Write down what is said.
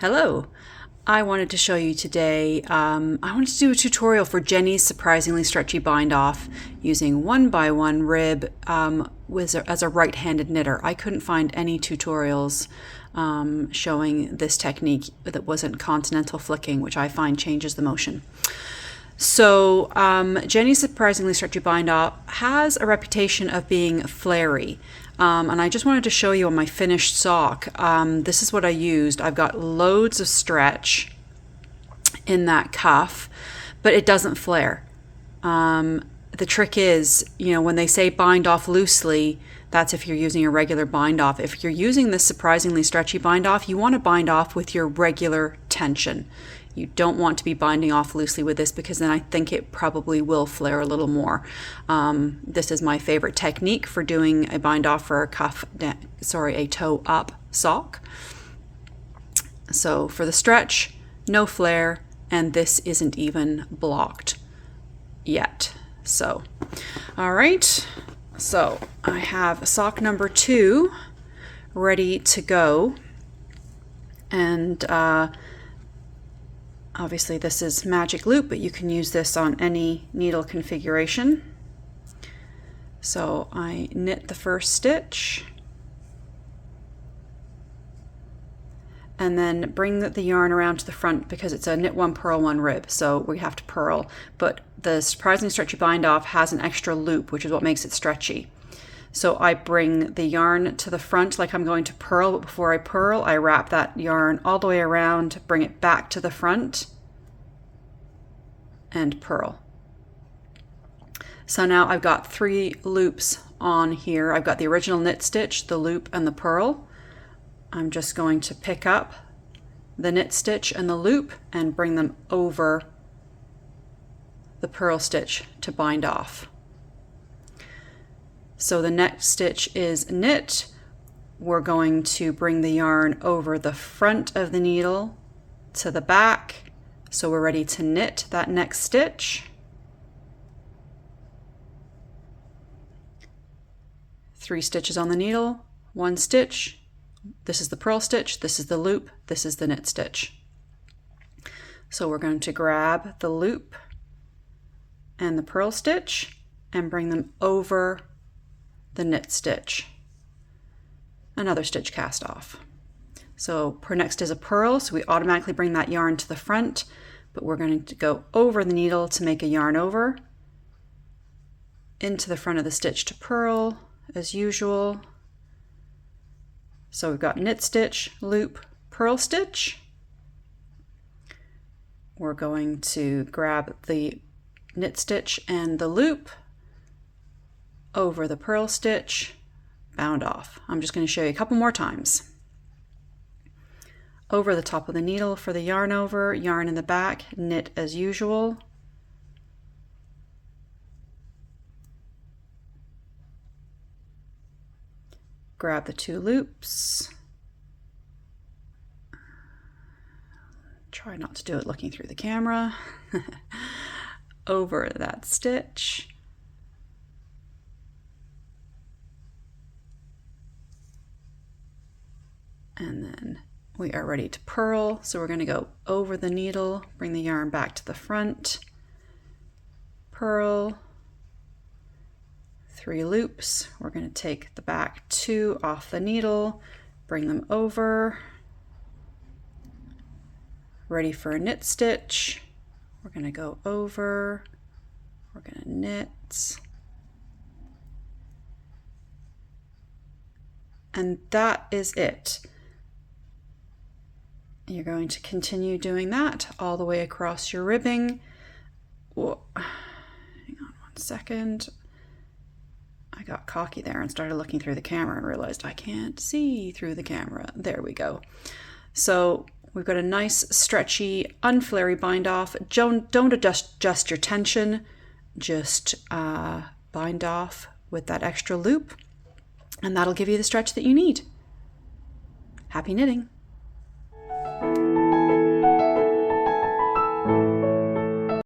Hello. I wanted to show you today, I wanted to do a tutorial for Jeny's surprisingly stretchy bind off using 1x1 rib as a right-handed knitter. I couldn't find any tutorials showing this technique that wasn't continental flicking, which I find changes the motion. So Jeny's surprisingly stretchy bind off has a reputation of being flary. And I just wanted to show you on my finished sock. This is what I used. I've got loads of stretch in that cuff, but it doesn't flare. The trick is, when they say bind off loosely, that's if you're using a regular bind off. If you're using this surprisingly stretchy bind off, you want to bind off with your regular tension. You don't want to be binding off loosely with this because then I think it probably will flare a little more. This is my favorite technique for doing a bind off for a toe up sock. So for the stretch, no flare, and this isn't even blocked yet. So, all right. So I have sock number 2 ready to go, and obviously this is magic loop, but you can use this on any needle configuration. So I knit the first stitch and then bring the yarn around to the front because it's a knit 1 purl 1 rib, so we have to purl, but the surprisingly stretchy bind off has an extra loop, which is what makes it stretchy. So I bring the yarn to the front like I'm going to purl, but before I purl, I wrap that yarn all the way around, bring it back to the front, and purl. So now I've got 3 loops on here. I've got the original knit stitch, the loop, and the purl. I'm just going to pick up the knit stitch and the loop and bring them over the purl stitch to bind off. So the next stitch is knit. We're going to bring the yarn over the front of the needle to the back. So we're ready to knit that next stitch. 3 stitches on the needle, 1 stitch. This is the purl stitch, this is the loop, this is the knit stitch. So we're going to grab the loop and the purl stitch and bring them over the knit stitch. Another stitch cast off. So next is a purl, so we automatically bring that yarn to the front, but we're going to go over the needle to make a yarn over, into the front of the stitch to purl as usual. So we've got knit stitch, loop, purl stitch. We're going to grab the knit stitch and the loop over the purl stitch, bound off. I'm just going to show you a couple more times. Over the top of the needle for the yarn over, yarn in the back, knit as usual. Grab the 2 loops. Try not to do it looking through the camera. Over that stitch. And then we are ready to purl. So we're going to go over the needle, bring the yarn back to the front, purl, 3 loops. We're going to take the back 2 off the needle, bring them over, ready for a knit stitch. We're going to go over, we're going to knit. And that is it. You're going to continue doing that all the way across your ribbing. Whoa. Hang on 1 second. I got cocky there and started looking through the camera and realized I can't see through the camera. There we go. So we've got a nice stretchy, unflary bind off. Don't adjust your tension. Just bind off with that extra loop, and that'll give you the stretch that you need. Happy knitting.